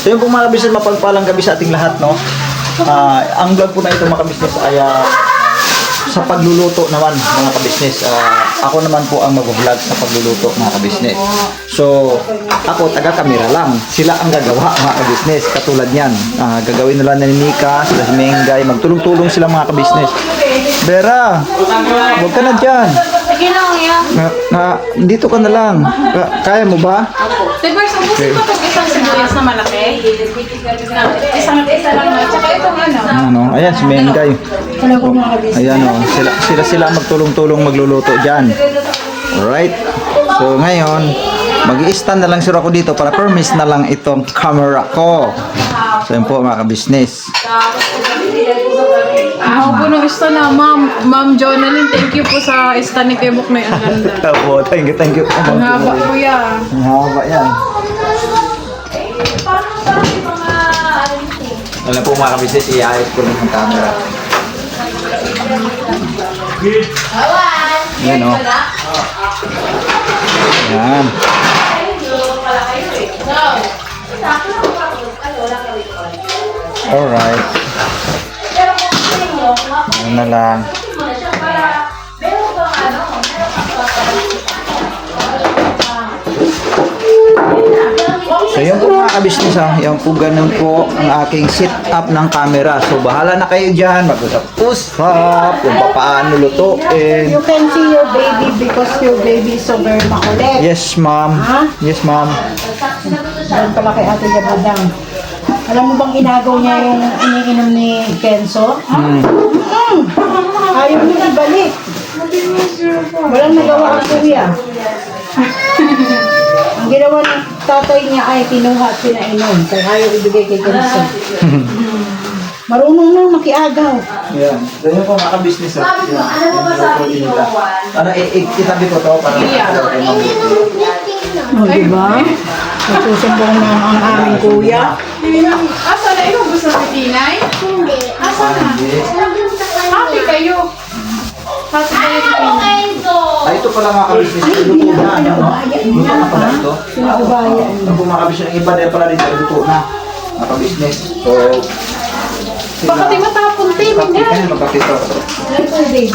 So yun po mga kabisnes, mapagpalang gabi sa ating lahat, no? Ang vlog po na ito mga kabisnes ay sa pagluluto naman mga kabisnes. Ako naman po ang mag-vlog sa pagluluto mga kabisnes. So ako taga-camera lang, sila ang gagawa mga kabisnes. Katulad yan, gagawin nila ni Nika, sila si Mengay, magtulong-tulong sila mga kabisnes. Vera, huwag ka na dyan. Sige lang yan. Dito ka na lang. Kaya mo ba? Diba, sabusin ko itong isang sibuyas na malaki. Isa lang na. Tsaka itong ano. Ayan, si Mengay. Ayan o, sila magtulong-tulong magluluto dyan. Alright. So ngayon, mag-i-stand na lang sila ako dito para permis na lang itong camera ko. So yun po mga kabisnes. Ako po nung ista na, Ma'am Jonalyn, thank you po sa ista ni Kebok na yung ganda. Opo, thank you. Ang haba po yan. Ang haba yan. Alam po mga kabisnes, i-ayos ko lang ang camera. Yan o. Yan. Alright. Yan na lang. So yun po mga kabisnes, yan po ganun po ang aking setup ng camera. So bahala na kayo dyan, mag-usap-usap kung paano lutuin. You can see your baby because your baby is so very makulit. Yes ma'am. Yes ma'am. Doon pala kay Ate Yabadang. Alam mo bang inagaw niya yung iniinom ni Kenzo? Ayaw mo ibalik. Walang nagawa ang kuya. Ang ginawa ng tatay niya ay kinuha at pinainom. Kaya ayaw ibigay kay Kenzo. Marunong nang makiagaw. Yan. Ganyan po mga kabisnes. Ano mo ba sabi niyo? Ano, itabi ko to para O, diba? Nagsusumbong na ang aming kuya. Asa na ikaw gusto si Tinay? Hindi. Asa na? Happy kayo. Happy kayo si Tinay. ito pala mga kabisnes. Luto na. Luto na pala ito. Sinaubayan. Ito po mga kabisnes. Ang iba na pala dito. Luto na. Mga kabisnes. So, Baka di matapon, Tim. Kaya magkapito. Ilan po, babe?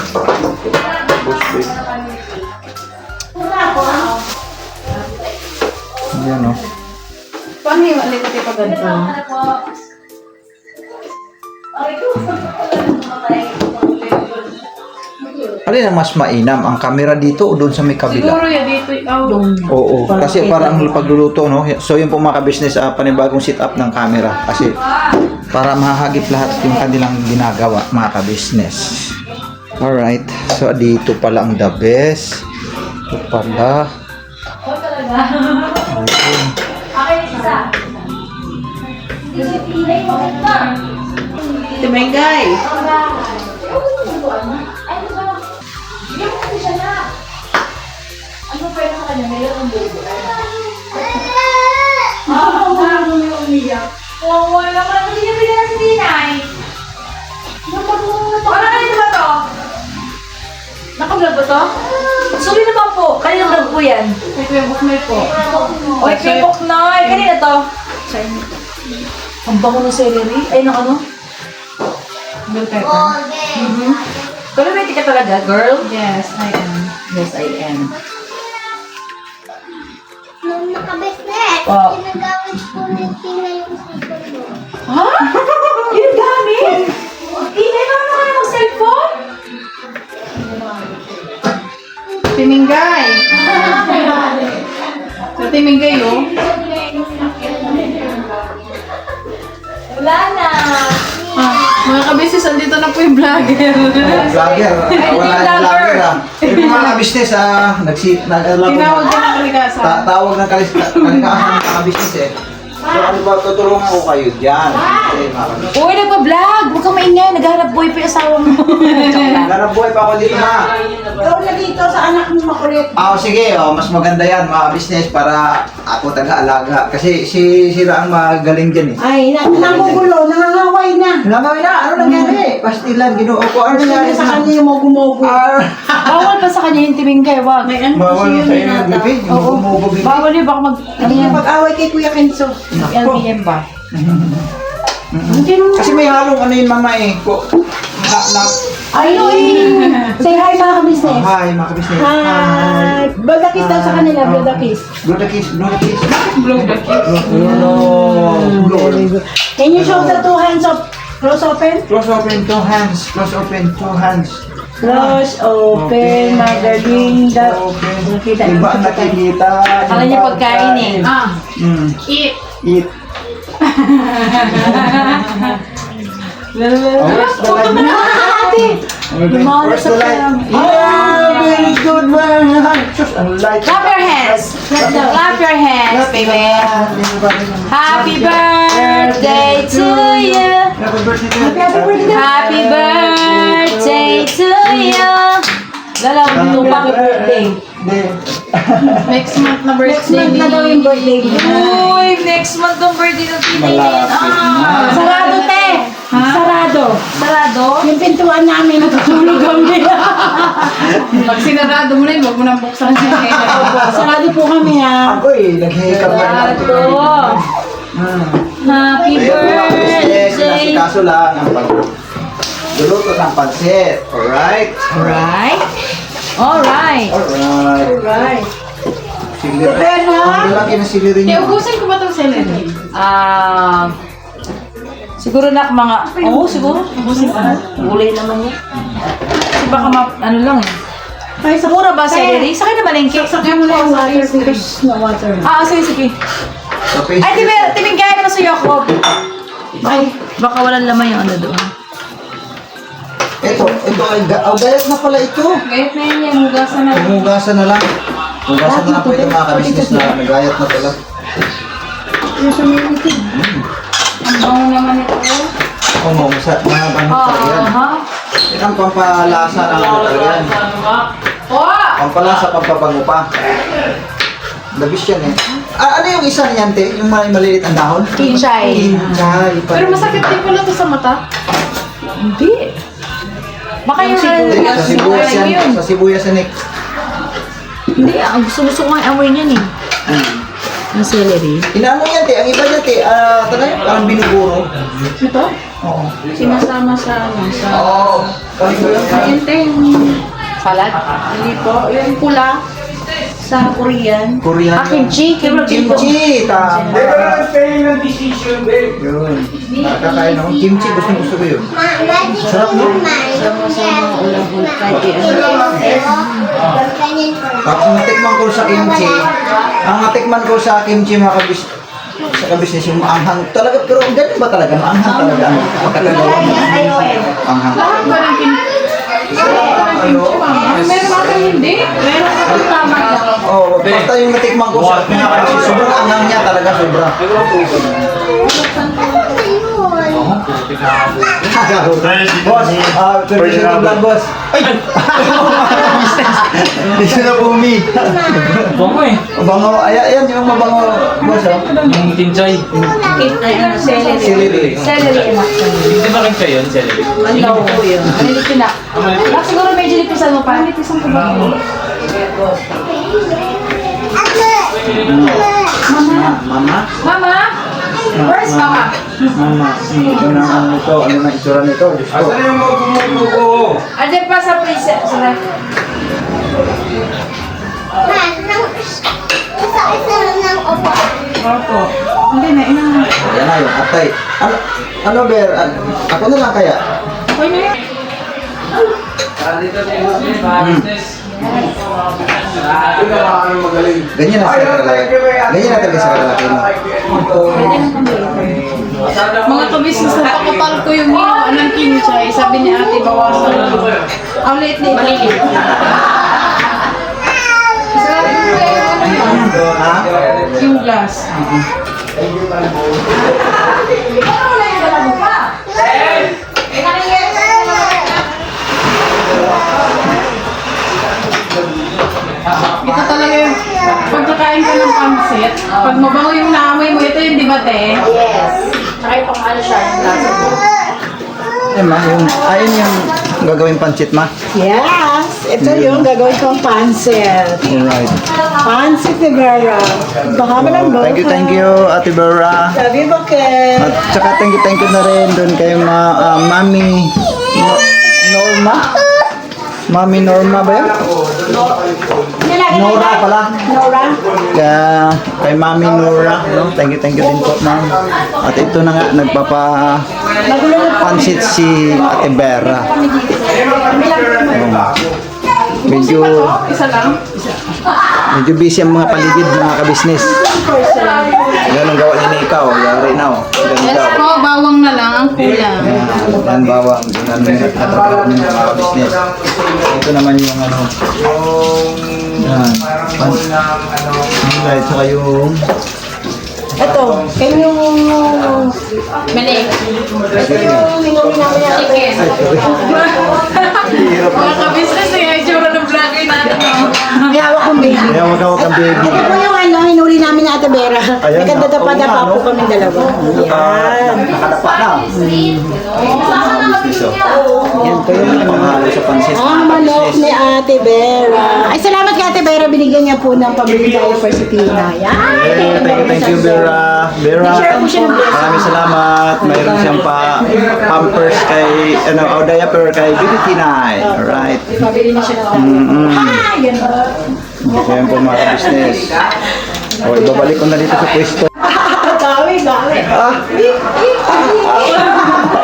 Yan o. Paano yung alay ko tayo ganito? Alin ang mas mainam? Ang camera dito o doon sa may kabila? Siguro yan dito. Oo, kasi parang pagluluto, no? So yun po mga kabisnes, panibagong setup ng camera. Kasi para mahahagip lahat yung kanilang ginagawa, mga kabisnes. Alright, so dito pala ang the best. Ito pala. Timengay. Wala naman, hindi niya pinila si Tinay. Wala ka nito ba to? Naka-vlog ba to? Sorry naman po, kanina vlog po yan. Ito yung bukmay po. O, Kebok na. Kanina to? Ang bango ng celery. Ay, ng ano? Bell pepper. Kalumeti ka talaga, girl? Yes, I am. Yes, I am. Nung nakabesnet, Wow. ginagamit ko ni Tina yung cellphone mo. Ha? Yung gamit? Tinay naman na kayo ng cellphone? Timingay. Sa Timingay, oh. Wala na. Mga kabisis, andito na po yung vlogger. Vlogger. Wala yung vlogger. Ito mga kabisnes, Tinawag ka na tawag ng kalikasan ng mga business eh. So ano ba, tutulungan ko kayo dyan. Kasi mga kabisnes. Uy, nagpa-vlog! Huwag kang maingay. Naghahanap buhay pa yung asawa mo. Ganap buhay pa ako dito ma. Ikaw na dito sa anak mo makulit. Sige, mas maganda yan mga business para ako taga-alaga. Kasi si Sira ang magaling dyan eh. Ay, nangugulo, nangangaway na. Nangawin na, ano nangyari? Pastilan, ginoo ko. Ano nangyari Sa kanya yung mogu-mogu. Bawal pa sa kanya yung timingkay. Wag. May ano Bawal kasi sa yun inyo, nata. bibi. Oo. Umubo, bibi. Bawal yun. Baka mag... Ano yung pag-away kay Kuya Kenzo? LBM ba? Kasi may halong ano yun mama eh. Ay, say hi mga kabisnes. Hi mga kabisnes. Hi. Blodakis daw sa kanila, blodakis. Blow the kiss, blow the kiss. Blow the kiss. Very good. Can you show the two hands of close open? Close open two hands. Close open two hands. Close open, magaling daw. Open. Nakita Iba ang nakikita. Kala niya pagkain eh. Eat. Eat. Where's the light? Lumalas Where's sa the light? parang- Yeah, very good man. Just a light. Clap your hands! Clap your hands, baby! Happy birthday to you! Happy birthday to you. Happy birthday to you! Lalabang pang birthday. Next month na Next birthday. month na daw yung birthday niya. Uy, next month ang birthday ng Tinay Malapit Ah! na. Sarado, te! Sarado. Sarado? Yung pintuan namin, natutulog kami. Pag sinarado mo na yun, huwag mo nang buksan siya. Sarado po kami, ha? Ako eh, naghihikap na. Sarado! Happy Ayan po mga kabisnes, birthday! kaso lang ang pagluluto ng pansit. Alright? Alright? Alright! Alright. Right. Silir. Prepare na. Ang lalaki na silirin Kaya niyo. ubusin ko ba itong celery? Siguro na mga... Oo, siguro. Ubusin ko na. Gulay naman yun. Kasi baka ano lang eh. Ay, sa Mura ba celery? Sa akin na malengke. Saksakin mo na yung water because no water. Sige, sige. Sa face. Ay, timing kaya mo sa Jacob. Ay, baka walang laman yung ano doon. Ito ay gayat na pala ito. Gayat na yan yan, hugasan na. Hugasan na lang. Hugasan na lang po ito mga kabisnes na nagayat na pala. Yung sa militig. Ang bango naman ito. Oo, mga bango talaga yan. Yan ang pampalasa ng ano talaga yan. Pampalasa, pampabango pa. Labis yan eh. Ano yung isa niyan, te? Yung maliliit ang dahon? Kinchay. Kinchay. Pero masakit din pala ito sa mata. Hindi. Baka yung Hindi, sa sibuyas yun. yan. Sa sibuyas yan eh. Hindi, ang gusto ko nga amoy niyan eh. Ang celery. Inaano yan, te? Ang iba niya, te. Parang binuburo. Ito? Oo. Sinasama sa ano, sa... Oo. Ayun, te, yung... Salad? Hindi po, yung pula. Sa Korean. Korean. Kimchi. Kimchi! Tama. Yun. Nakakain ako. Kimchi, gusto ko yun. Sarap, no? Tapos natikman ko sa kimchi. Ang natikman ko sa kimchi mga sa kabisnes yung maanghang talaga. Pero ganun ba talaga? Maanghang talaga. Ang pagkakagawa mo. Maanghang. Lahat ba ng kimchi? Meron ba kayo hindi? Meron ka kung tama lang. Oo, basta yung natikman ko sa kimchi. Sobrang anghang niya talaga. Sobra. Boss, permission to vlog, boss. Ay! Dito na bumi. Bango eh. Mabango, ayan yung mabango, boss. Yung kinchay. Celery. Celery. Celery anak. Hindi ba kinchay yun? Celery. Ano po yun? Malilitin na. Siguro medyo lipisan mo pa. Lipisan ko ba? Mama? Mama? Where's Mama? Mama, ano na ano ito? Ano na itsura nito? Diyos ko. Asan yung mga bumubuko? Andiyan pa sa freezer. Sa ref. Isa-isa lang opo. Opo. Hindi na, ina. Ayan na yung atay. Ano, Ber? Ako na lang kaya? Okay na yan. Dito business. Ganyan na sa kalalaki. Ganyan na talaga sa kalalaki mo. Mga kabisnes na pakapal ko yung ginawa ng kinchay. Sabi ni ate, bawasan lang. Ang liit-liit. Maliit. Sabi ko yung ano yun. Ha? Yung glass. Ito talaga yung pagkakain ka ng pansit. Pag mabango yung naamoy mo, ito yung di ba, te? Yes. Tsaka itong ano siya, yung lasa mo. Ma, ayun yung gagawin pancit, ma. Yes. Ito yung gagawin kong pancit. Alright. Pancit ni Vera. Baka mo lang Thank you, Ate Vera. Sabi mo, Ken. At saka thank you na rin doon kay Mami Norma. Mami Norma ba yun? Nora pala. Nora. Kay Mami Nora. No? Thank you din po, ma'am. At ito na nga, nagpapa-pansit si Ate Vera. Medyo Isa lang. busy ang mga paligid, mga kabisnes. Yan ang gawa ni Ikaw. Yari na, oh. Ganun Yes daw. po, bawang na lang ang kulang. Yan bawang, yan ang mga business. Ito naman yung ano. Yan. Right, saka yung Ito, kayo yung... Mali. Yung hinuli namin na Chicken. Mga ka-business eh, itsura ng vlogger natin. No? May hawak kong baby. kaya wag kang baby. Ito po yung ano, hinuli namin na Ate Vera. Ayan, Nagkadadapa-dapa oo nga, po no? kami dalawa. Yan. Nakadapa na. Business, oh. Yan kayo yung mga halo sa pansit. Ang manok ni Ate Vera. Ay, salamat kay Ate Vera. Binigyan niya po ng pabili diaper si Tina. Yan. Thank you, Vera. Vera, Share po siya ng blessing. maraming salamat. Mayroon siyang pampers kay, diaper kay Baby Tinay. Alright. Pabili niya siya ng Ah, yan ba? Ayan po mga business. O, ibabalik ko na dito sa pwesto. Gawi.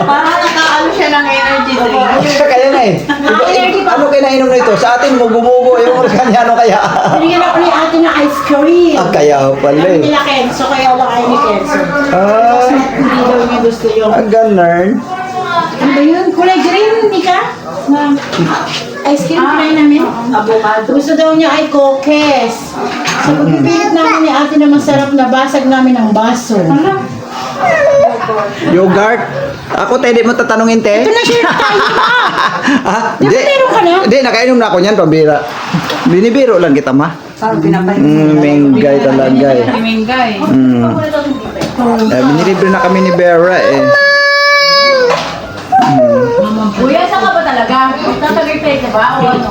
Parang nakaano siya ng energy drink. Kaya na eh. Ano kayo nainom na ito? Sa atin, mugo-mugo. Yung kanya, ano kaya? Binigyan ako ni Ate ng ice cream. Kaya pala eh. Nila Kenzo, kaya wala kayo ni Kenzo. Ay, Hindi daw niya gusto yung... ganun. Ano ba yun? Kulay green, hindi ka? Na ice cream kulay namin? Avocado. Gusto daw niya ay cookies. Sa pagpipilit namin ni Ate na masarap na basag namin ang baso. Yogurt. Ako, tayo di mo tatanungin, te. Ito na share tayo pa! Di ba meron ka na? Hindi, nakainom na ako niyan, pabira. Binibiro lang kita, ma. Minggay talaga eh. Mingay. Binilibre na kami ni Vera eh. Kuya, saan ka ba talaga? Tatagay ka ba? O ano?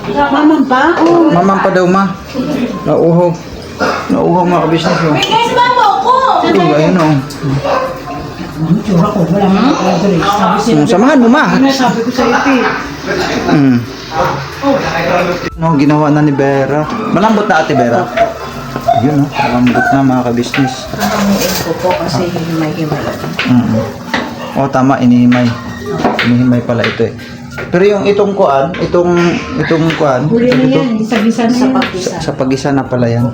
Mamang pa? Oh. Mamang pa daw, ma. Nauhaw. Nauhaw mga kabisnes yun. Guys, mamo ko! Ito, ayun o. Tsura ko, wala nga ako rin. Sabi sila, Samahan mo, ma. sabi ko sa'yo, Ate. No, ginawa na ni Vera. Malambot na Ate Vera. Yun, no? Malambot na mga kabisnes. Ko po kasi himay-himay. O, tama, inihimay. Inihimay pala ito eh. Pero yung itong kuan, itong kuan, Huli na ito, yan, isa-bisa na sa pag-isa. sa pag-isa na pala yan.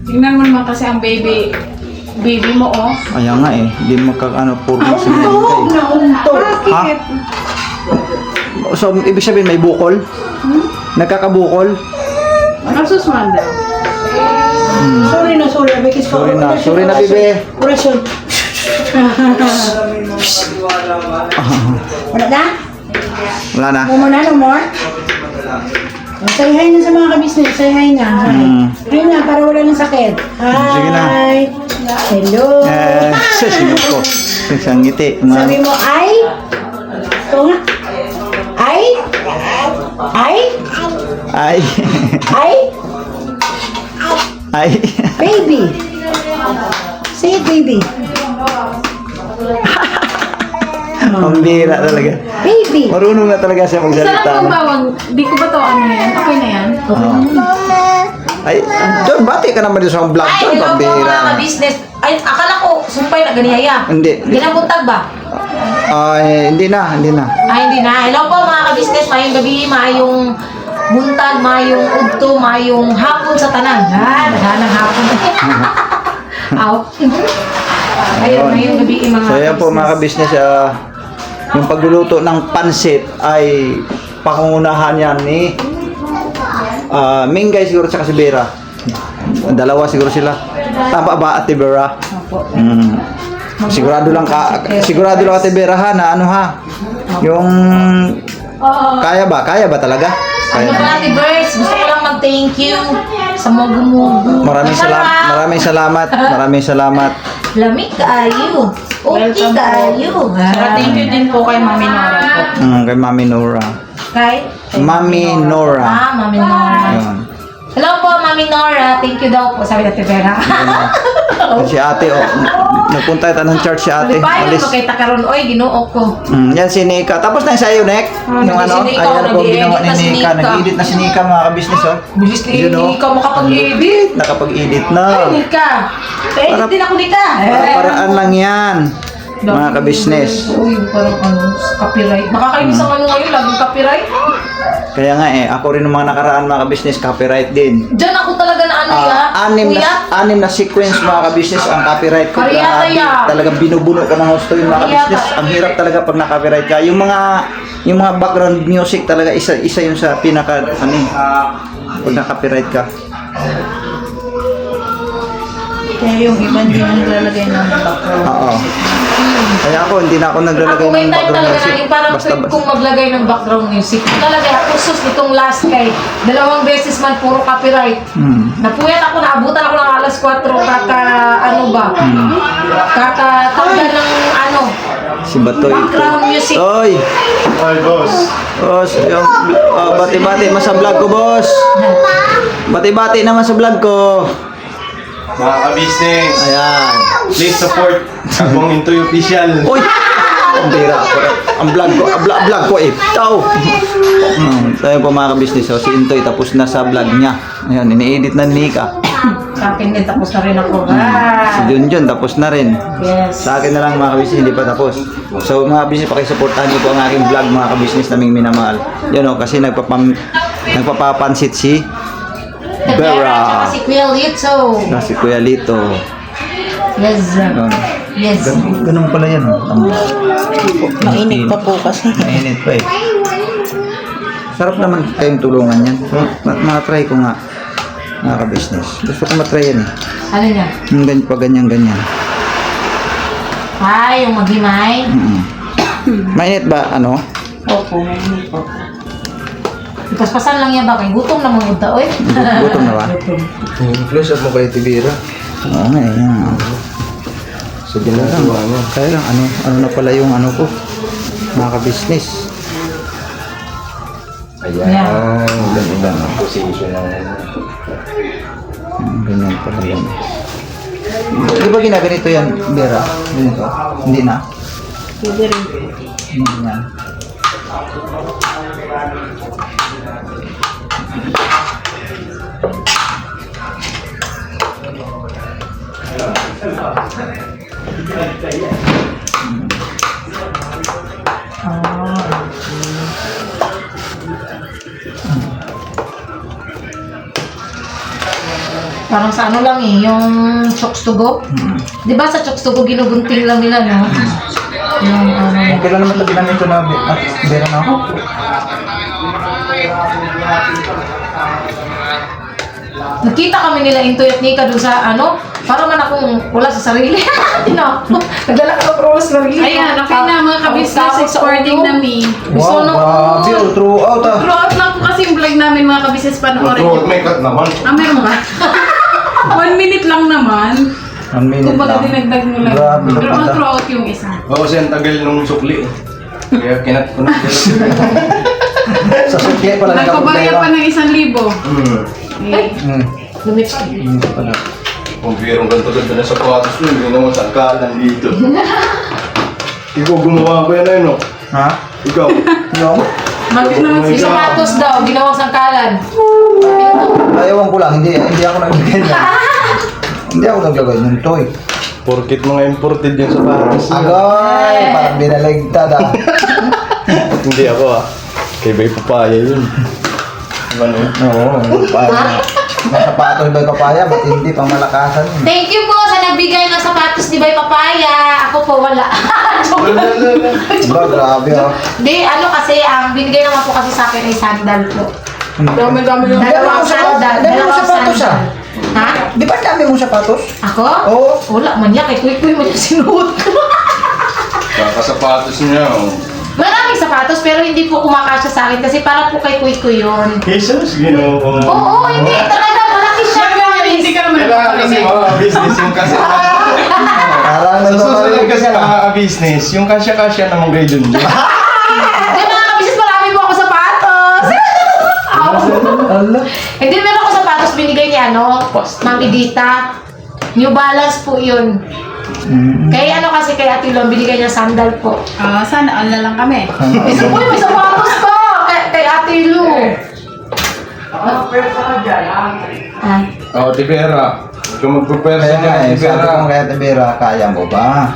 Tingnan mo naman kasi ang baby mo, oh. Ayan nga eh, hindi purma si Untog Mengay. na untog. Ha? So, ibig sabihin may bukol? Nagkakabukol? Nagsusman daw. Sorry na, Bekis ko. Sorry na, Bibe. Orasyon. Wala na? Wala na. No more na, no more? Say hi na sa mga kabisnes. Say hi na. Hi. Hi na, para wala ng sakit. Hi. Sige na. Hello. Sinok ko. Isang ngiti. Sabi mo, ay? Ito nga. Ay? Ay? Ay. Ay? Ay. Baby. Say it, baby. Ang bira talaga. Baby. Marunong na talaga siya Sarap magsalita. ng bawang. Di ko ba to ano yan? Okay na yan? Ay, doon, bati ka naman doon sa vlog. Ay, Doon, hello po pambira. mga ka-business. Ay, akala ko, sumpay na ganihaya. Hindi. Ginabuntag ba? Ay, hindi na. Ay, hindi na. Hello po mga ka-business. Mayong gabi, mayong buntag, mayong udto, mayong hapon sa tanan. Naghanang hapon. Aw. Ayun, mayong gabi mga So, ayan po mga ka-business, yung pagluluto ng pansit ay pangungunahan yan ni Mingay siguro sa Kasibera. Dalawa siguro sila. Tama ba, Ate Vera? Mm. Sigurado lang Ate Vera ha, na ano ha? Yung kaya ba talaga? Ano Kaya. ba, Ate Bers? Gusto ko lang mag-thank you sa mugu-mugu. Maraming salamat. Lamig kaayo. Okay kaayo. Saka thank you din po kay Mami Nora po. Kay Mami Nora. Kay? Mami Nora. Mami Nora. Ayun. Hello po, Mami Nora. Thank you daw po, sabi na Vera. Si ate, nagpunta tayo ng church si ate. Paano Alis. makita karon oy, Ginoo ko. Yan si Nika. Tapos na yung sa'yo, Nek? Yung ano? si Nika, Ayan po nag-i-edit ginawa na ni si Nika. Nika. Nag-edit na si Nika, mga kabisnes, oh. Bilis ni Yun, oh. hindi ka makapag-edit. Nakapag-edit na. Ay, Nika. Edit din ako, Nika. Paraan lang yan, mga kabisnes. Uy, parang ano, copyright. Nakakainis ang ano ngayon, laging copyright. Kaya nga ako rin ng mga nakaraan, mga kabisnes, copyright din. Diyan ako talaga na ano ya. Kuya. Anim na sequence, mga kabisnes, ang copyright ko. Kaya Grabe. kaya. Talagang binubuno ko ng gusto yung mga Kaya kabisnes. kaya. Ang hirap talaga pag na-copyright ka. Yung mga background music talaga, isa yun sa pinaka, pag na-copyright ka. Kaya yung iba hindi na naglalagay ng background. Oo. Kaya ako, hindi na ako naglalagay Ako may ng time background talaga music. na yung parang Basta, trip kong maglagay ng background music. Talaga, ako sus itong last kay 2 beses man puro copyright. Napuyat ako, naabutan ako ng alas 4, kakatanggal ng ano, si Batoy. background music. Oy! Boss, yung bati-bati naman sa vlog ko, boss. Bati-bati naman sa vlog ko. Mga ka-business, Ayan. please support Kabong Intoy Official. Uy! Ang bira ko. Ang vlog ko ito. Tayo po mga ka-business. So, si Intoy tapos na sa vlog niya. Ayan, ini-edit na ni Nika. Sa akin din, tapos na rin ako. Si Junjun tapos na rin. Yes. Sa akin na lang mga ka-business, hindi pa tapos. So mga ka-business, pakisuportahan niyo po ang aking vlog, mga ka-business naming minamahal. Yun o, kasi nagpapapansit si Vera. Tsaka si Kuya Lito. Si Kuya Lito. Yes. Yun. Yes. Ganun pala yan. Mainit pa po kasi. Mainit pa eh. Sarap naman kayong tulungan yan. Matry ko nga, mga ka-business. Gusto ko matry yan eh. Ano niya? Yung ganyan. Ay, yung maghimay. Mainit ba, ano? Opo, mainit po. Paspasan lang yan ba? Kay gutom na mga udta, oy. Gutom na ba? Close up mo kay Tibira. Oo nga eh. Yan. Sa ginagawa mo. Kaya lang, ano na pala yung ano ko, mga ka-business. Ayan, ilan ang position ng Ganyan pala yan. Di ba ginaganito yan, Vera? Ganito? Hindi na? Pwede rin. Hindi na. Parang sa ano lang eh, yung chokes to go. Di ba sa chokes to go, ginugunting lang nila, no? Yung ano. Kailan naman ito ginamito na Vera, no? Nakita kami nila Intoy at Nika dun sa ano, para man akong wala sa sarili. No, nagdala ka pero wala sa sarili. Ayan, okay na mga ka-business, exporting na me. Gusto nung grabe, throughout ah. Throughout lang po kasi yung vlog namin mga ka-business, panoorin Bro, niyo. may cut naman. Ah, meron ba? 1 minute lang naman. 1 minute Kung baga lang. dinagdag mo lang. Grabe, Pero napaka- throughout yung isa. Oo, kasi ang tagal nung sukli. Kaya kinat ko na. Sa sukli pala Nagpabarya pa ng 1,000. ay, lumits. pala. Kung biyerong ganto-ganto na sapatos nun, hindi naman sangkalan dito. Ikaw gumawa ba yan na yun, no? Ha? Ikaw. Yung? Bakit naman Yung sila? sapatos daw, ginawang sangkalan. Ayawan ko lang, hindi ako naglagay na. Hindi ako naglagay ng toy. Porkit mga imported yung sapatos. Agay! Parang binaligtad ah. Hindi ako ah. Kay Bay Papaya yun. Ano yun? Oo, papaya. Masapatos ba yung papaya? Ba't hindi pang malakasan yun? Thank you po sa nagbigay ng sapatos ni Bay Papaya. Ako po wala. Ba, grabe ah. Di, ano kasi, ang binigay naman po kasi sa akin ay sandal po. Dami-dami yung... Dalawang sandal. Dalawang sapatos ah. Ha? Di ba ang dami mong sapatos? Ako? Oo. Wala man yan. Kay Kuy mo yung sinuot ko. Kakasapatos niya. Oh. Maraming sapatos pero hindi po kumakasya sa akin kasi para po kay Kuy yun. Jesus, Ginoo. Oo, hindi talaga. Malaki siya, Hindi guys. ka naman Kailangan kasi mga business yung kasi. Parang Sa susunod kasi mga business, yung kasya-kasya naman kayo dun. Kaya mga kabisis, marami po ako sapatos. Allah. Hindi, meron ako sapatos binigay ni Ma'am Edita. New Balance po yun. Kay kasi kay Ate Lon, binigay niya sandal po. Sana all na lang kami. Isa po yung may sapatos ko kay Ate Lu. Ah, Oh, Tibera. Kung magpupersa Kaya nga ka, eh, sabi Tibera. ko kaya Tibera, kaya mo ba?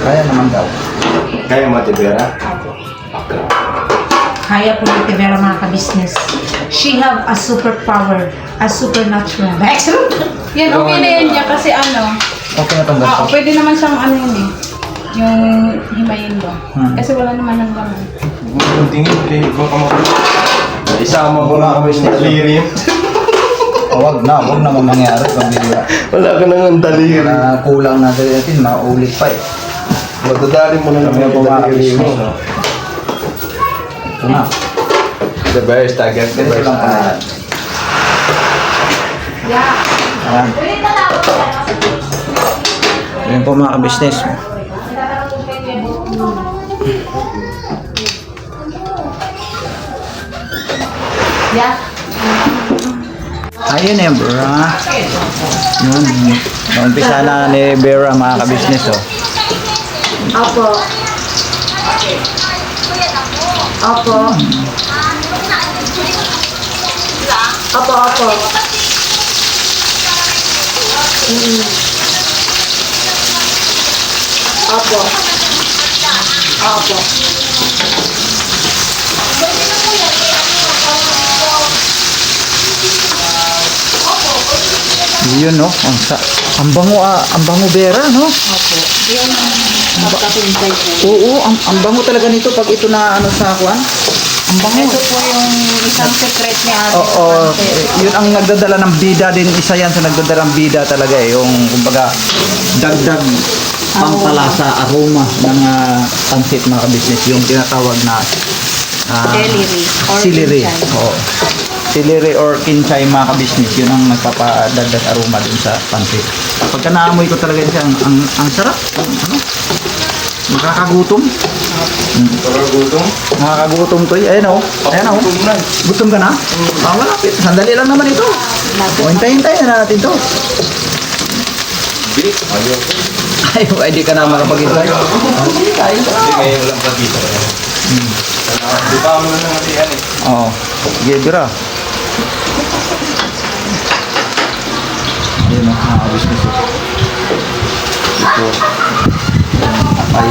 Kaya naman daw. Kaya mo, Tibera? kaya po ni Tevera mga ka-business. She have a superpower, a supernatural. Excellent! Yan, okay na yan niya kasi ano. Okay na tong gasto. Pwede naman siyang ano yun eh. Yung himayin ba? Kasi wala naman ng laman. Kung tingin, baka mo. Isama mo Wala lang kami kami siya. sa lirim. Oh, wag naman mangyari pambira. Wala ka nang taliri. Na kulang natin, maulit pa eh. Magdadali mo na Kami naman po yung mga taliri mo. business. Ito na. The best, target the Ito best. lang pala yan. Ayan. Ayan po mga ka-business. Yeah. Ayun eh, Bera. Yun. Umpisa na ni Bera mga ka-business oh. Opo. Opo. Opo, opo. Opo. Opo. Yun no. Ang bango Bera no. Oo, ang bango talaga nito pag ito na ano sa kwan. Ang bango. Ito po yung isang secret ni Ate. Oo, yun ang nagdadala ng bida din, isa yan sa nagdadala ng bida talaga eh, yung kumbaga dagdag pampalasa, aroma ng pansit mga ka-business, yung tinatawag na Celery or celery. kinchay. Oo. Celery or kinchay mga ka-business, yun ang nagpapadagdag aroma dun sa pansit. Pagka naamoy ko talaga yun siya, ang sarap, ano, nakakagutom. Pagkagutom. Nakakagutom to eh. Ayan o. Ayan o. Gutom na. Gutom ka na? Malapit. Sandali lang naman ito. O, hintayin na natin to. Hindi, ayaw ko. Ay, di ka na makapag-hintay. Hindi, kain ka. Hindi, ngayon lang pa dito. Di pa mo na nangatian eh. Oo. Sige, Bira. Ayun o, mga business o. Ito. Ay.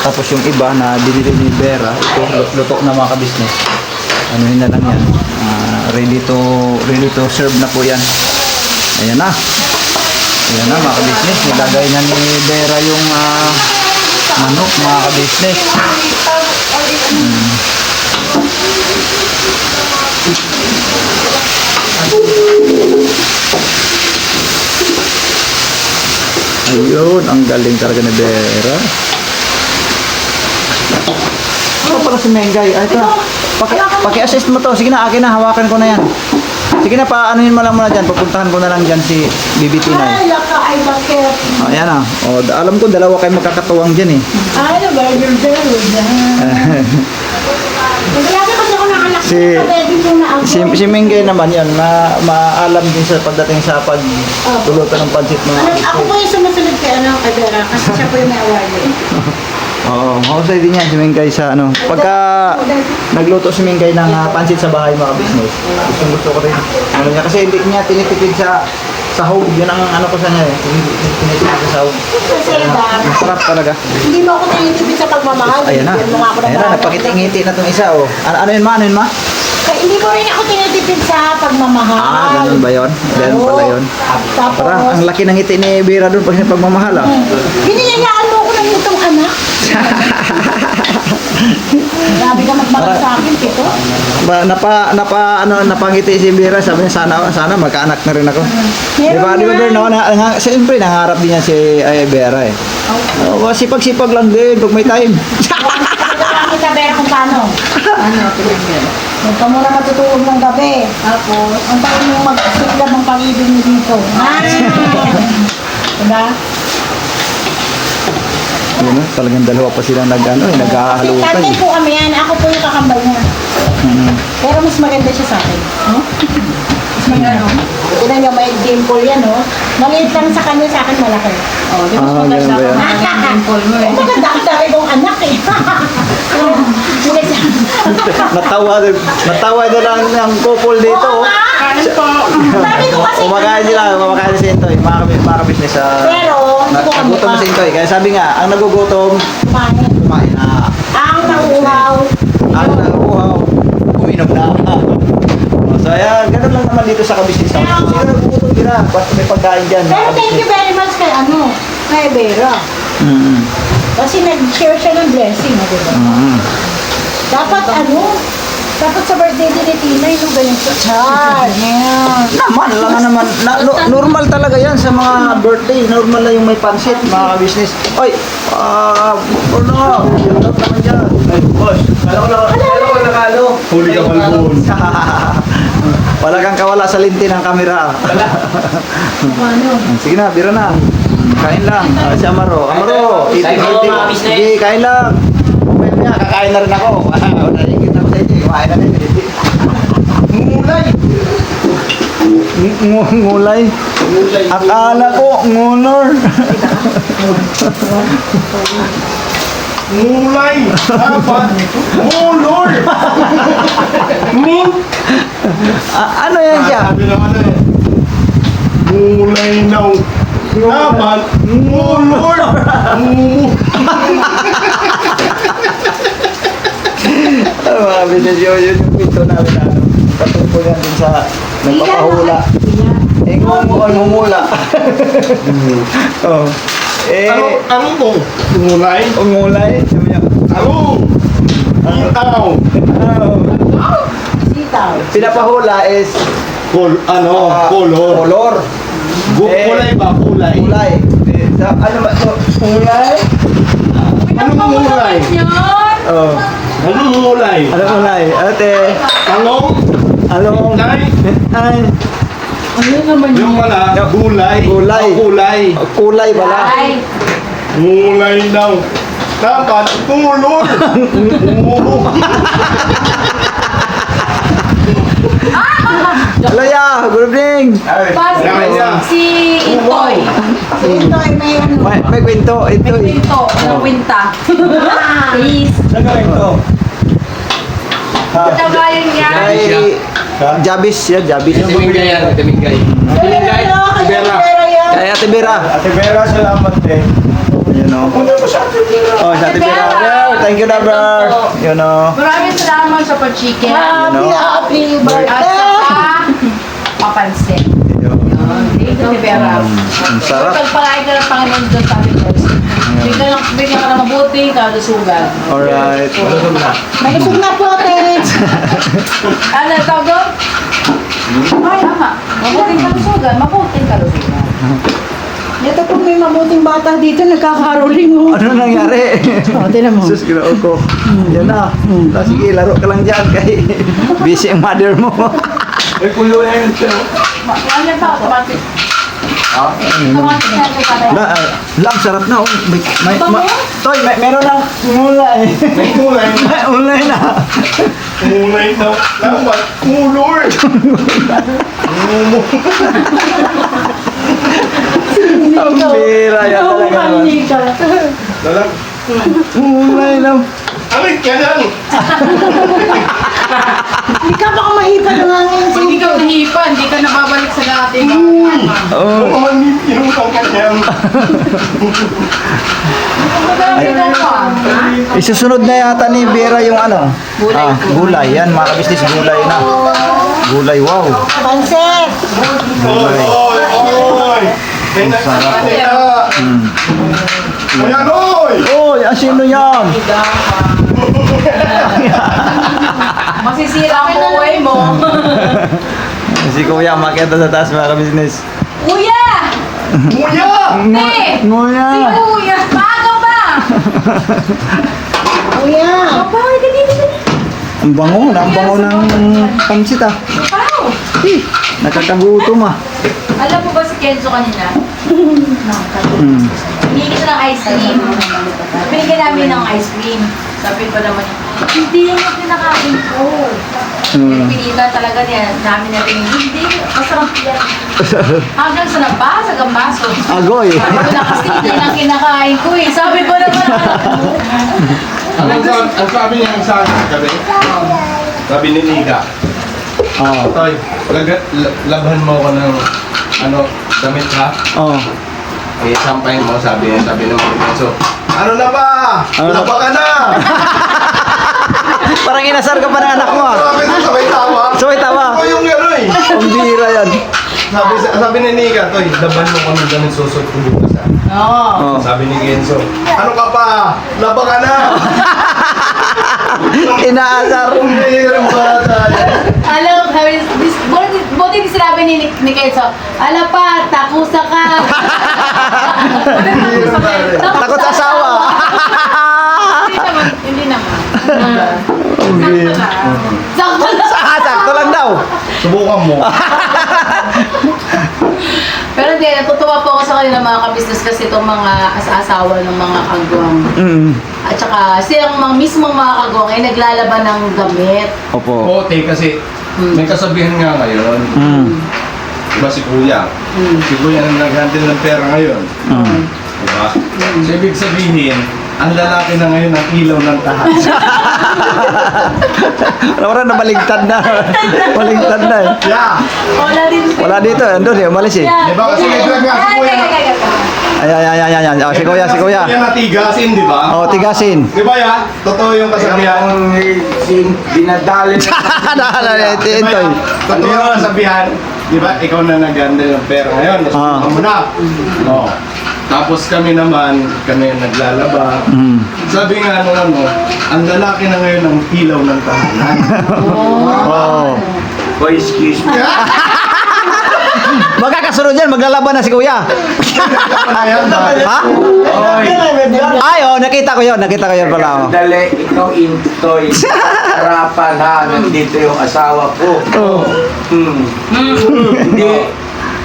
Tapos yung iba na binili ni Bera, ito luto na mga ka-business. Anuhin na lang yan. Ready to serve na po yan. Ayan na. Ayan na mga ka-business. Nilagay na ni Bera yung manok mga ka-business. Ayun, ang galing talaga ni Bera. Ano pala si Mengay? Ay, ito na. Paki-assist mo to. Sige na, akin na. Hawakan ko na yan. Sige na, paanuhin mo lang muna dyan. Pupuntahan ko na lang dyan si BBT na Ay, laka, ay, bakit? Ayan na. O, alam ko, dalawa kayo magkakatuwang dyan eh. Ay, burger, Naglalaki kasi ako ng anak ko. Si- Pwede mo na ako. Si Mengay naman yan, maalam din sa pagdating sa pagtulutan ng pansit mga Ako po yung sumusunod kay kay Vera kasi siya po yung may award eh. Oo, mahusay din yan si Mengay sa ano. Pagka nagluto si Mengay ng pansit sa bahay mga business, gusto ko rin. Ano niya, kasi hindi niya tinitipid sa sahog. Yun ang ano ko sa niya eh. Tinitipid sa sahog. Kasi Masarap talaga. hindi mo ako tinitipid sa pagmamahal. Ayan na. Bigyan mo nga ako ng Ayan na, mahal. nagpakiti-ngiti na itong isa oh. Ano yun ma? Ano yun ma? Kaya hindi mo rin ako tinitipid mahigpit sa pagmamahal. Ganun ba yun? Ganun pala yun. Tapos, Parang ang laki ng ngiti ni Vera doon pag pagmamahal ah. Hinihayaan mo ako ng itong anak. Grabe ka magmahal sa akin, Tito. Napangiti si Vera, sabi niya sana magkaanak na rin ako. Di ba, Ber, no? Siyempre, nangarap din niya si Vera eh. Sipag-sipag lang din pag may time. Kita Vera kung paano. Huwag ka muna matutulog ng gabi. Tapos, ang tayo mong magsiklab ng pag-ibig niyo dito. Diba? Yun, talagang dalawa pa sila naghahalutan Tatay eh. po kami yan. Ako po yung kakambal niya. Pero mas maganda siya sa akin. Mas maganda. Tignan niyo, may dimple yan, no? Maliit lang sa kanya, sa akin malaki. Di ba? Ganun ba yun? Maganda ang dami kong anak eh. Natawa na lang ng couple dito. Oh. Sabi ko kasi, Kumakain si Intoy, mga business. pero, hindi ko Nagutom kamukha. si Intoy. Kaya sabi nga, ang nagugutom, Kumain. kumain na. Ang nauuhaw. Ang naguguhaw, uminom na. So ayan, ganun lang naman dito sa kabisnes. Sino nagugutom sila? Basta may pagkain dyan. Pero thank you very much kay kay Vera. Kasi nag-share siya ng blessing, di ba? Dapat dapat sa birthday din ni Tinay, no, ganito. Char, yan. Normal talaga yan sa mga birthday. Normal lang yung may pansit, mga business. Oy, ano nga? Shoutout naman dyan. Boss, alam ko nakalo. Huli ka balbon. Wala kang kawala sa linti ng kamera. Sige na, bira na. Kain lang. Si Amaro. Amaro, sige, kain lang. Mamaya, kakain na rin ako. Nakikita ko sa inyo. Kumain na rin. Ngulay. Akala ko, ngulor. Mulay! Dapat! Mulor! Ano yan siya? Sabi naman eh. Mulay daw. Dapat! Mulor! Mga business yun yung pinto namin na patungkol yan din sa nagpapahula. Ngumula. Oh. Ano to? Mulay? Ngulay. Sabi niya, Ano? Itaw! Sitaw. pinapahula is Color. color. Kulay ba? Kulay. Kulay. Ano ba ito? Kulay? Anong mulay? Oh. Anong mulay? Ano kulay? Ate. Talong? Anong? Tay? Ay. Yung pala, gulay. Gulay. Kulay. Kulay pala. Mulay daw. Dapat kulor. Hello ya, good evening. Si Itoy. Ito ay may May kwento. Ito eh. Kwento. Kwenta. Please. Saan ka ito? Tagayan niya. Kay Jabis yan, Jabis. Tumingay yan, tumingay. Vera. Kay Ate Vera. Ate Vera, salamat eh. You know. Punta po sa Ate Vera. Oh, sa Ate Vera. Well, thank you, Dabber. You know. Maraming salamat sa pag-chicken. happy At birthday. saka, papansin. Thank you, Vera. Ang sarap. Pagpalain ka ng Panginoon Diyos sa ating Diyos. Bigyan ka na mabuting kalusugan. Alright. Malusog na po, Terence. Ano tawag doon? Ay, tama. Mabuting kalusugan. Mabuting kalusugan. Ito po may mabuting bata dito, nagkakaroling mo. Ano nangyari? Tinan mo. Sus, ginaon ko. Yan na. Sige, laro ka lang dyan kay busy ang mother mo. May kulo na yun siya. Ano yan pa? Automatic. Automatic na ito pa. Lang, sarap na. Oh. Toy, meron ng mulay. May kulay. May mulay na. Mulay daw. Dapat kulor. Ang bira yan talaga naman. Dalag. Mulay na. Alit ka lang. Hindi ka baka mahipa na nga ngayon sa Hindi ka nahipa, hindi ka nababalik sa dati. Oh. Mukhang inutang ka niyan. Isusunod na yata ni Vera yung ano? Gulay. Yan, mga kabisnes, gulay na. gulay, wow. Pansit! Oy! Sarap. Kuya Noy! Oy, sino yan? Masisira ang buhay mo. Si Kuya, makita sa taas mga ka-business. Kuya! Kuya! Te! Kuya! Kuya! Maaga pa! Kuya! Ang bango ng pansit ah. Pao! Nakakagutom ah. Alam mo ba si Kenzo kanina? Mm. Hingi ko ng ice cream. Binigyan namin ng ice cream. Sabi ko naman, hindi yan yung pinakain ko. Mm. Pinita talaga niya, namin na tingin, hindi, masarap yan. Hanggang sa nabasag ang baso. Agoy. Sabi ko na kasi hindi lang kinakain ko eh. Sabi ko naman, Ang sabi niya sa akin gabi, sabi ni Nika, Oh. Toy, labhan mo ako ng damit ha? Oh. Eh, sampay mo, sabi ng mga so, ano na ba? Ano na? Laba ka na! Parang inasar ka pa ng anak mo ah. Sabi ko, sabay tawa. Sabay tawa. Ako yung gano'n eh. Ang bihira yan. Sabi ni Nika, Toy, laban mo kami damit susot ko bukas ha? Oh. Sabi ni Genso, ano ka pa? Laba ka na! Inaasar. Ang bihirang bata yan. alam, sabi, buti din sinabi ni Kenzo, ala pa, takusa ka. Takot sa asawa. Hindi naman. Ang bihira. Sakto na. Sakto lang daw. Subukan mo. Pero hindi, natutuwa po ako sa kanila mga kabisnes kasi itong mga asawa ng mga kagwang. Mm. At saka silang mga mismong mga kagwang ay naglalaban ng gamit. Opo. Oo, kasi may kasabihan nga ngayon. Mm. Diba si Kuya? Si Kuya na nag-handle ng pera ngayon. Mm. Diba? So, ibig sabihin, ang lalaki na ngayon ang ilaw ng tahan. Wala na baligtad na. Baligtad na eh. Yeah! Wala din. Wala dito. Andun eh. Umalis eh. Diba kasi ito nga si Kuya na... Ay. Oh, si Kuya, si Kuya. Si Kuya natigasin, di ba? Oh, tigasin. Di ba yan? Totoo yung kasabihan. Dinadali na. Ito. Totoo yung kasabihan. Di ba? Ikaw na nag-handle ng pera ngayon. Nasubukan mo na. Oo. Tapos kami naman, kami yung naglalaba. Mm. Sabi nga nung ang lalaki na ngayon ang ilaw ng tahanan. Oh. Boy, excuse me. Magkakasunod yan. Maglalaban na si Kuya. Ayan, Ha? Oy, Ay, oh. Nakita ko yun pala. Oh. dali, ikaw intoy. Harapan ha, nandito yung asawa ko. Oh. Hindi.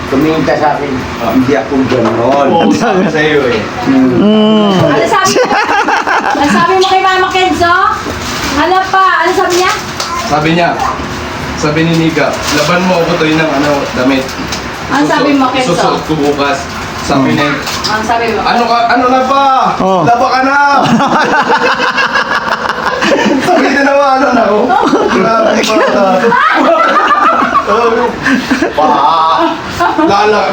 Tumingin ka sa akin, hindi ako gano'n. Oo, sabi sa'yo eh. Mm. Ano sabi mo? Ano sabi mo kay Mama Kenzo? Ano pa? Ano sabi niya? Sabi ni Nika, laban mo ako tayo ng damit. Ano sabi mo, Kenzo? Susuot ko bukas. Sabi ni, Ano sabi mo? ano na ba? Oh. Laba ka na! Sabi din naman, ano na ako? Grabe pa.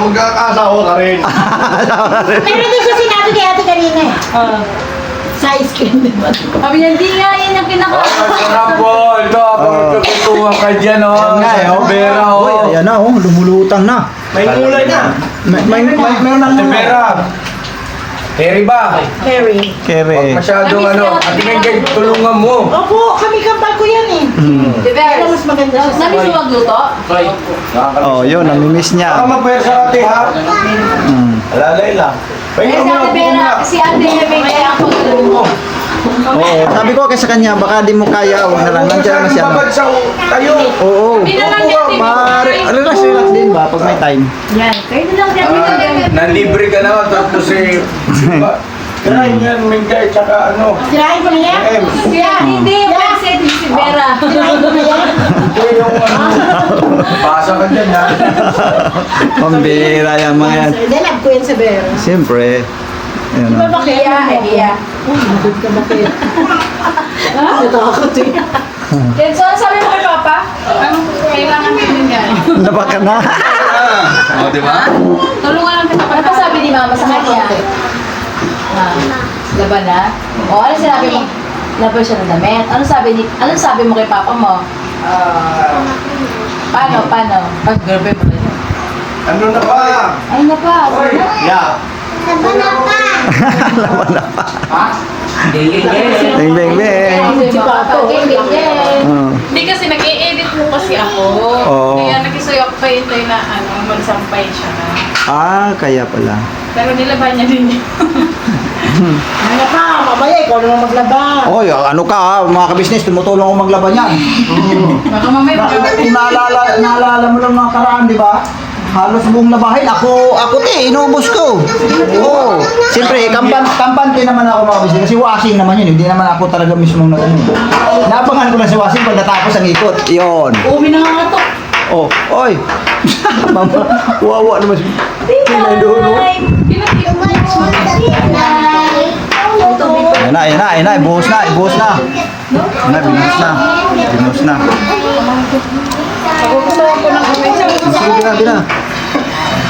Magkakasawa ka rin. Pero doon siya sinabi kay ate kanina eh. Sa ice cream, di ba? Sabi niya, hindi nga yan yung kinakain. Masarap po. Ito, abang nagkukuha ka dyan, oh. Nga eh, oh. Pera, Uy, oh. ayan na, oh. Lumulutang na. May kulay na. Meron na Pera. Harry ba? Harry. Kere. Huwag masyadong ano. At tingin tulungan mo. Opo, kami kapal ko yan eh. Pero mas maganda siya sa Namiss mo magluto? Oh, yun. Namimiss Baka niya. magpwersa ate, ha? Mm. Alalay lang. Eh, si Ate Vera, si Ate Vera, kaya ako mo. Oo. Sabi ko kay sa kanya, baka di mo kaya. Huwag na lang. Nandiyan na siya. no? Babagsak tayo. Oo. Hindi na lang yan, Relax din ba pag may time? Yan, kayo na lang dyan. Nalibre ka naman tapos eh. Kaya yan, Mingay, tsaka ano. Sirahin ko na yan. Hindi, kasi si Vera. Sirahin ko na yan. Ito yung ano. Pasa ka dyan, ha? Pambira yan mga yan. Hindi, love ko yan sa Bero. Siyempre. Ayan, Di ba oh. bakit? Iya. Magod ka bakit? Natakot eh. Kenzo, ano sabi mo kay Papa? Kailangan din yan. Nabak ka na. O, di ba? Tulungan lang kita Ano pa sabi ni Mama sa kanya? Laban na? O, ano sinabi mo? Laban siya ng damit. Ano sabi mo kay Papa mo? Paano? Pag grabe mo na yun. Ano na ba? Ay, napa. Yeah. Beng, beng, beng. Si Papa. Oh. Hindi kasi nag-i-edit mo kasi ako. Oo. Kaya nakisoy ako pa hintay na magsampay siya na. Ah, kaya pala. Pero nilaban niya din yun. Ay, napa. Mamaya, ikaw naman maglaba. Oy, ano ka ha, mga kabisnes, tumutulong ako maglaban yan. Baka mamaya Naalala mo lang mga karaan, di ba? Halos buong labahin. Ako inubos ko. Oo. Siyempre, kampante naman ako mga kabisnes. Kasi washing naman yun. Hindi naman ako talaga mismo na ano. Nabangan ko lang si washing pag natapos ang ikot. Iyon. Umi na nga to. Oh, oy. Mama, wawa naman si Pinay doon. Oh. Ayan na, ibuhos na. Binuhos na. Gusto ko ng kumensya. Sige, na.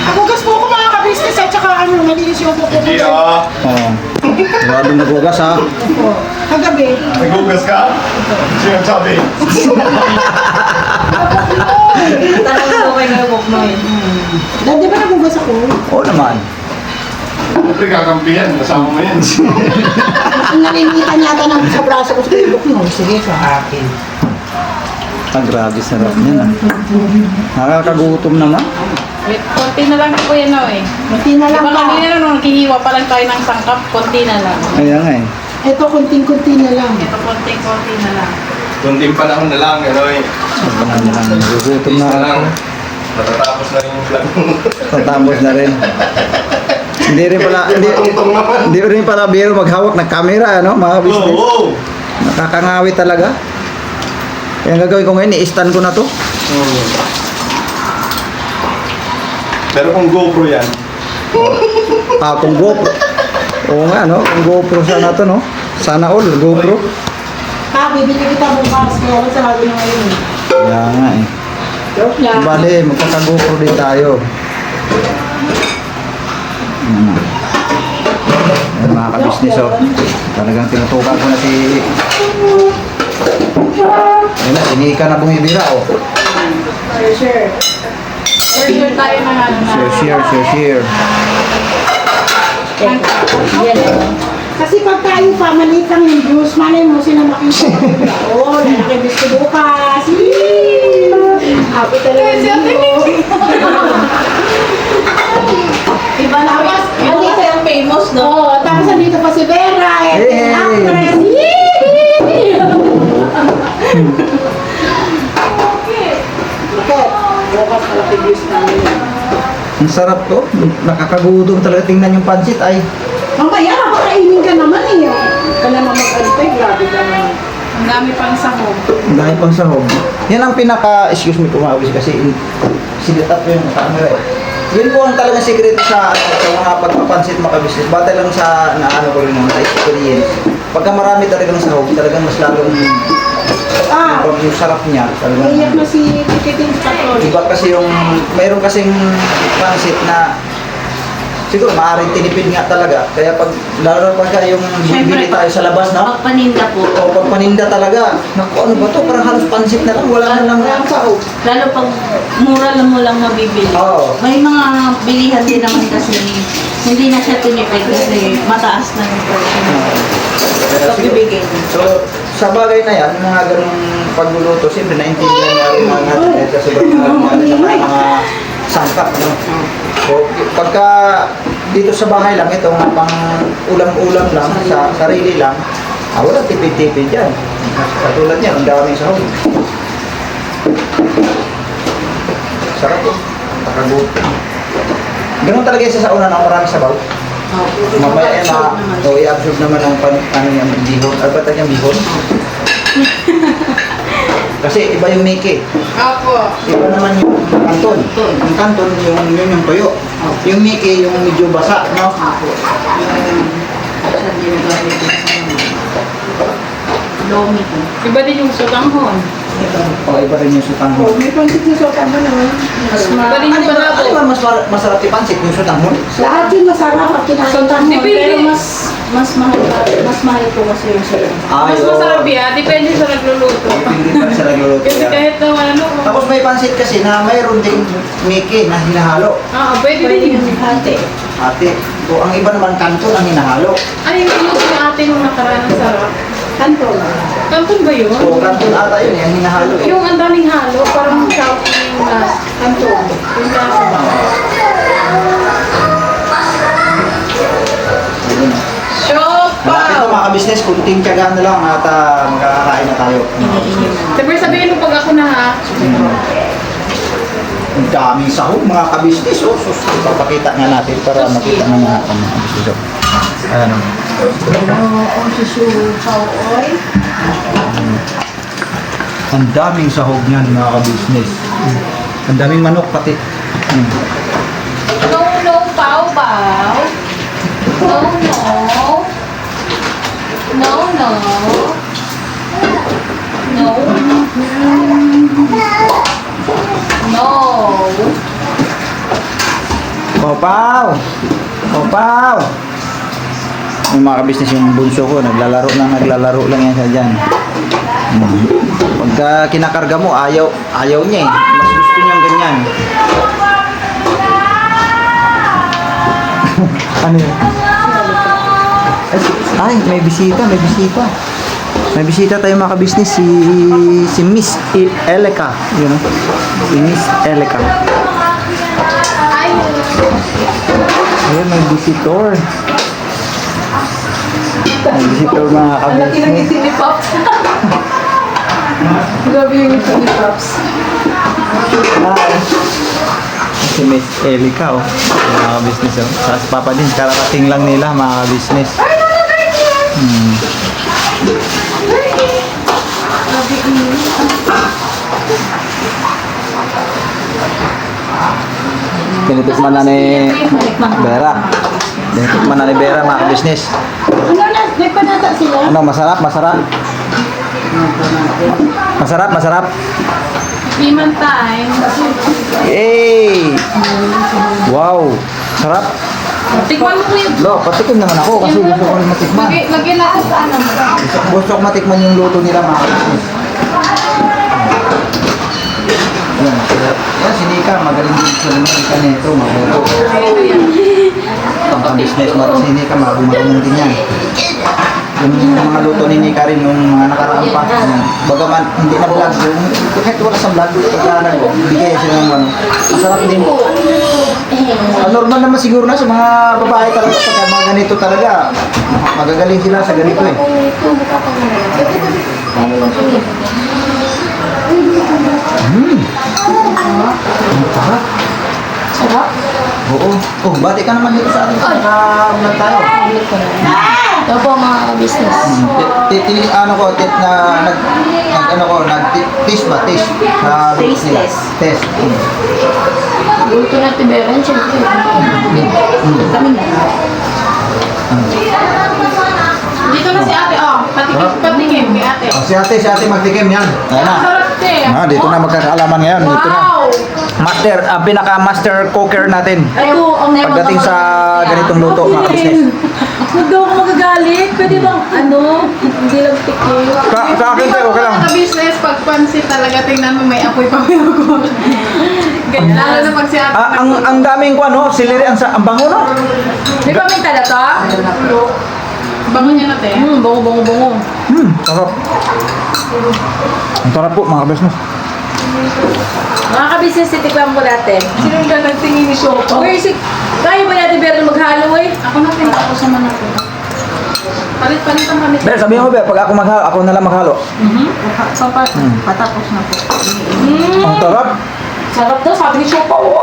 Nagugas po ako mga ka-business at saka ano, malinis yung buko ko. Hindi ah. Oo. Maraming nagugas ha. Kagabi. Nagugas ka? Sino ang sabi? Tanong ko kayo ng buknoy. Di ba nagugas ako? Oo naman. Siyempre kakampihan. Kasama mo yan. Ang nalinitan yata ng sa braso ko sa ibok mo. Sige, sa akin. Ang grabe sarap niyan ah. Nakakagutom naman. Wait, konti na lang po yan o eh. Kunti na Di lang ba pa. kanina nung nakihiwa pa lang tayo ng sangkap, konti na lang. Kaya nga eh. Ito, kunting-kunti na lang. Ito, konti na lang. Kunting panahon na lang. Ano eh. Nagugutom Isa na lang. ako. Matatapos na rin yung vlog mo. Tatapos na rin. Hindi Tungtong naman. rin pala biro maghawak ng camera, ano, mga business. Oo. Nakakangawit talaga. Kaya ang gagawin ko ngayon, i-stand ko na to. Pero kung GoPro yan, Kung GoPro. Oo nga, no? Kung GoPro sana to, no? Sana all, GoPro. Ha, bibili kita bukas. Kaya ako sabi na ngayon. Kaya nga eh. Joke lang. Bale, magkaka-GoPro din tayo. Ayan na. Ayan, mga ka-business, oh. Talagang tinutukan ko na si... Ayan na, sinika na bumibira, oh. Sure. Order tayo ng ano na. Share. Yan. Kasi pag tayo pa, maliit lang yung juice, malay mo sila makita. Oo, lalaki gusto bukas. Yee! Happy talaga Kasi ate, mo. Iba na Tapos, yung andito famous, no? Oo, tapos andito pa si Vera. Hey! Actress. Yee! Bakit? Bukas malaki juice namin. Ang sarap to. Nakakagutom talaga tingnan yung pansit ay. Mamaya, makakainin ka naman eh. Ka naman mag-antay, grabe ka naman. Ang dami pang sahog. Dahil pang sahog. Yan ang excuse me kumawis kasi silit up yung camera eh. Yun po ang talagang secret sa mga pagpapansit mga business. Batay lang sa naano ko rin mga experience. Pagka marami talagang sahog, talagang mas lalong yung sarap niya. Talagang, Iyak na si Tikitin sa Patrol. iba kasi yung, mayroon kasing pansit na siguro maaaring tinipid nga talaga. Kaya pag, lalo na pagka yung bibili tayo sa labas, no? Pagpaninda po. O pag paninda talaga, naku ano ba to? Parang halos pansit na lang, wala na lang ang sahog. Lalo pag mura lang mo lang mabibili. Oo. May mga bilihan din naman kasi hindi na siya tinipid kasi mataas na yung presyo. Pag bibigay. So, sa bagay na yan, mga ganung pagluluto, siyempre naintindihan nga rin mga natin kasi sa mga sangkap, no? So, pagka dito sa bahay lang, itong pang ulam-ulam lang, sa sarili lang, wala tipid-tipid yan. Katulad niya, ang daming sahog. Sarap po. Nakagutom. Ganun talaga yung sa una na maraming sabaw. Mamaya yan i-absorb naman ang ano yung bihon. Ano ba yung bihon? Kasi iba yung Mickey. Opo. Iba naman yung kanton. Ang kanton yung tuyo. Yung Mickey yung medyo basa, no? Lomi ko. Iba din yung sutanghon. O iba rin yung sutang. Oh, may pansit na sopa mo naman. Iba din yung Ano palabo. ba mas masarap yung pansit yung sutang mo? Lahat yun masarap at kinakita mo. Depende. Pero mas mas mahal po kasi yung sa'yo. Mas masarap yan. Depende sa nagluluto. Hindi pa sa nagluluto Kasi yan. kahit naman ano. Tapos may pansit kasi na mayroon ding Mickey na hinahalo. Pwede Pwede din. yung hati. Ate, o ang iba naman kanto na hinahalo. Ay, yung niluto ni ate nung nakaraan ang sarap. Kanto. Kanton ba yun? O kanto na ata yun, yung hinahalo eh. Yung ang daming halo, parang shopping na kanto. Yung lasa. Malapit na mga ka-business, kunting tiyagaan na lang at magkakakain na tayo. Sabi sabihin mo pag ako na ha. Ang daming sahog mga ka-business. Oh, sus, papakita nga natin para makita ng mga ka-business. Ano? Ang daming sahog niyan mga ka-business. Ang daming manok pati. No, no, pow, pow. No, no. No, no. No. No. Popaw! Popaw! Yung mga ka-business, yung bunso ko, naglalaro lang yan siya dyan. Pagka kinakarga mo, ayaw niya eh. Mas gusto niyang ganyan. Ano yun? Ay, may bisita. May bisita tayo mga ka-business, si Miss Eleka. You know? Si Miss Eleka. Ayun, may visitor. May visitor mga ka-business. ni Pops. Grabe yung ito ni Pops. Hi. Si Miss Elika, oh. Mga ka-business, oh. Sa Papa din, kararating lang nila, mga ka-business. Tinitikman na ni Vera. Tinitikman na ni Vera, mga ka-business. Ano na? May panata sila? Ano, masarap? Masarap? Piman time. Yay! Wow! Sarap! Tikman mo ko yun. Lo, patikim naman ako kasi gusto ko rin matikman. Lagyan natin sa ano. Gusto ko matikman yung luto nila mga ka-business. Yan, yan si Nika, magaling din sa Nika nito, magluto. Ang business mo si Nika, marunong din yan. Yung mga luto ni Nika rin, yung mga nakaraan pa. Bagaman, hindi na vlog yung, kahit wala sa vlog, pagka bigay sila ng ano. Masarap din. Normal naman siguro na sa mga babae talaga, pagka mga ganito talaga, magagaling sila sa ganito eh. Sarap. Oo. Oh, bati ka naman dito sa atin. Naka-vlog tayo. Ito po mga business. Taste ba? Taste. Taste test. Test. Luto na tiberan, syempre. Kami na. Dito na si ate, oh. Patikim kay ate. Oh, si ate magtikim yan. Ayan na. Sarap te. Dito na magkakaalaman ngayon. Dito na. Wow! Master, ang pinaka-master cooker natin. Ako, ang Pagdating sa ganitong luto, mga business. Huwag daw ako magagalit. Pwede bang, hindi lang pikir. Sa akin tayo, okay lang. Sa business, pag pansit talaga, tingnan mo may apoy pa ko. Ganyan, lalo na pag si ate. Ang daming ko ano, siliri, ang bango no? May paminta na to? Bango niya natin. Bongo. Sarap. Ang sarap po, mga business. Mga ka-business, titikman po natin. Sino yung nagtingin ni Shoko? Okay, kaya ba natin pero maghalo eh? Ako natin, ako sa manako. Palit-palitan kami. Ber, sabihin mo, Ber, pag ako maghalo, ako na lang maghalo. Patapos na po. Ang sarap. Sarap to, sabi ni Chopa, oh.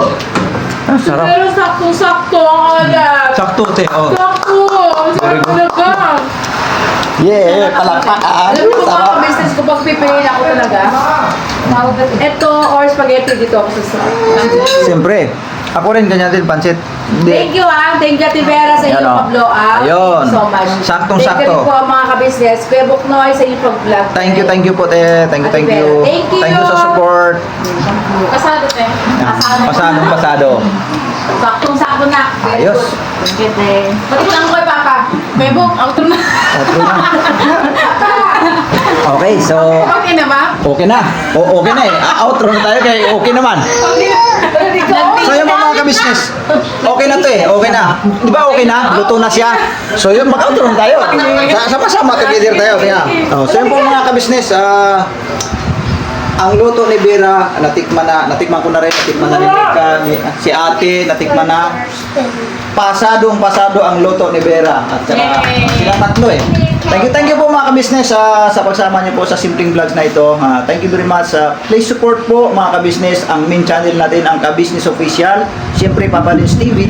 Ang sarap. Pero sakto-sakto ang alat. Sakto, te. Oh. Sakto! Ang sarap talaga. Yeah, palakpakan. Alam mo Sarap. mga business ko, pag pipiliin ako talaga, ito or spaghetti dito ako sa Siyempre. Ako rin, ganyan din, pancit. Thank you Thank you Ate Vera sa Yan, inyong oh. pag-blow up. Ayun. Thank you so much. Saktong-sakto. Thank you rin po mga ka-business. Kuya Buknoy sa inyong pag-vlog. Thank you po, te. Thank you. Thank you. Thank you sa support. Kasado te. Pasado. Saktong-sakto na. Ayos. Thank you, te. Pati ko lang ko kay Papa. Bebok, outro na. Outro na. Okay, so Okay na ba? okay na. Okay na eh. Outro na tayo kay okay naman. So yung mga ka-business, okay na to eh, okay na. Di ba okay na? Luto na siya. So yun, mag-outro na tayo. Sama-sama together tayo. Kaya. So yung po mga ka-business, ang luto ni Vera, natikman ko na rin, natikman na ni Mika, si ate, natikman na. Pasado ang luto ni Vera. At saka sila tatlo eh. Thank you po mga ka-business sa pagsama niyo po sa Simpleng Vlogs na ito. Thank you very much. Please support po mga ka-business ang main channel natin, ang Ka-Business Official. Siyempre Papa Lins TV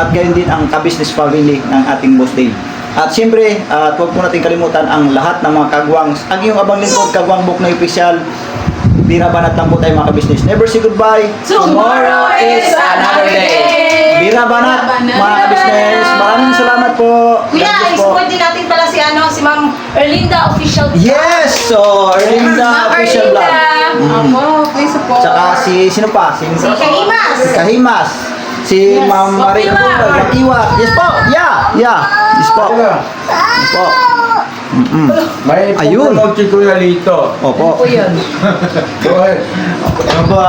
at gayon din ang Ka-Business Family ng ating Boss Dave. At siyempre, huwag po natin kalimutan ang lahat ng mga kagwang, ang iyong abang lingkod, Kagwang Book na Official. Bira banat lang po tayo mga ka-business. Never say goodbye. Tomorrow is another day. Bira banat mga ka-business. Maraming salamat po. Kuya, God bless po. i-support din natin pala si Ma'am Erlinda Official. Yes! So, Erlinda Official Vlog. Opo, please support. Tsaka sino pa? Si Kahimas. Kahimas. Si Ma'am Maria Wakiwa. Wakiwa. Yes po. Yeah. Yes po. Yes po. May Ayun. promote si Kuya Lito. Opo. Po yun. Go ahead. Ano po,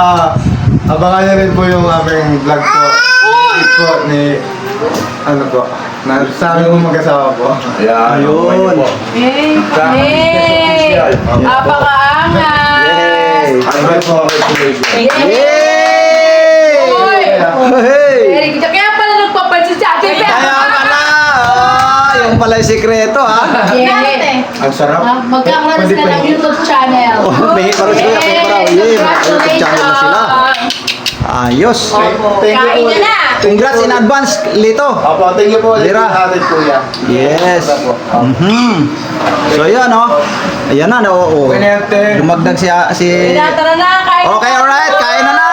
abangan niyo rin po yung aming vlog po. It's po ni, ano po, sa amin po mag-asawa po. Ayan. Ayun. okay po. Yay! Yay! Apakaangat! Yay! Congratulations. Oy! Hey! Very good. Kaya pala nagpapansin sa atin. Kaya pala! Yung pala yung sikreto ha. Yeah. Ang sarap. Magkakaroon sila ng YouTube channel. Oh, may parang sila, may parang, yeah, may YouTube channel na sila. Ayos. Kain na na! Congrats in advance, Lito. Opo, thank you po ulit Vera. sa atin kuya. Yes. So yan oh. Ayan na, oo. Pinete. Dumagdag si Tara na, kain. Okay, alright. Kain na na.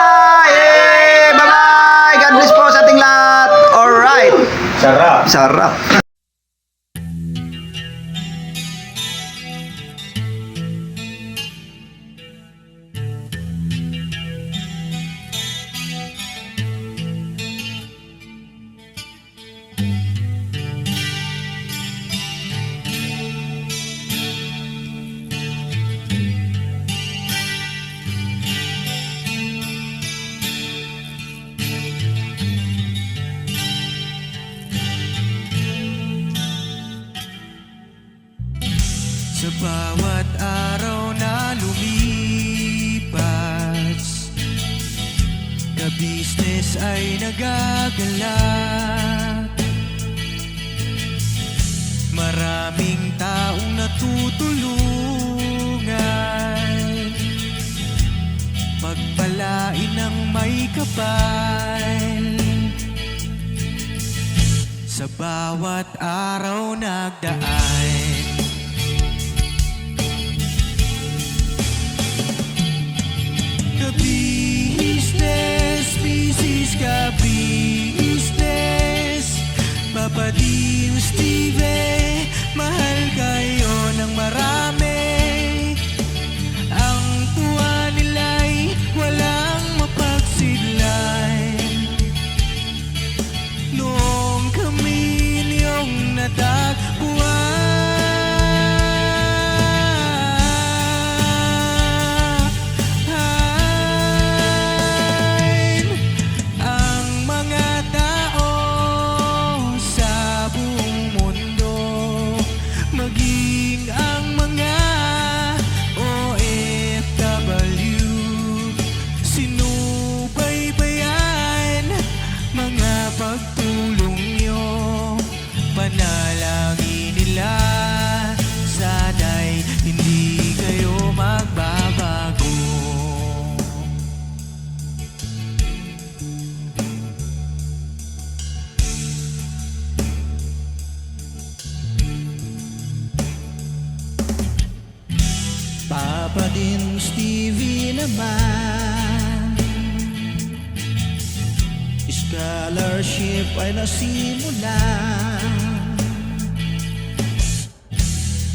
Yay! Bye-bye. God bless po sa ating lahat. Alright. Sarap. Sarap. Sa bawat araw na lumipas, ka-business ay nagagalak. Maraming taong natutulungan, pagpalain ng may kapal. Sa bawat araw nagdaan, ka-business, business ka-business, Papa Dio, Steve, mahal kayo ng marami. Ang tuwa nila'y walang mapagsidlan. Noong kami niyong natagpuan, ang mga tao sa buong mundo, maging ang mga OFW, sinubaybayan mga pagtulong nyo, panalangin nila, sana'y hindi kayo magbabago. Papa din Stevie naman, scholarship ay nasimula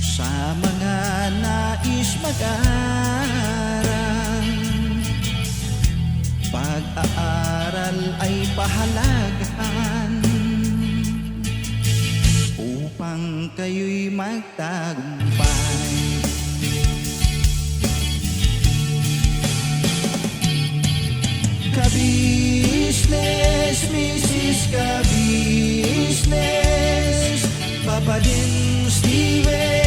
sa mga nais mag-aral. Pag-aaral ay pahalagahan upang kayo'y magtagumpay. Kabisnes, Mrs. Kabisnes, Papa din Steven.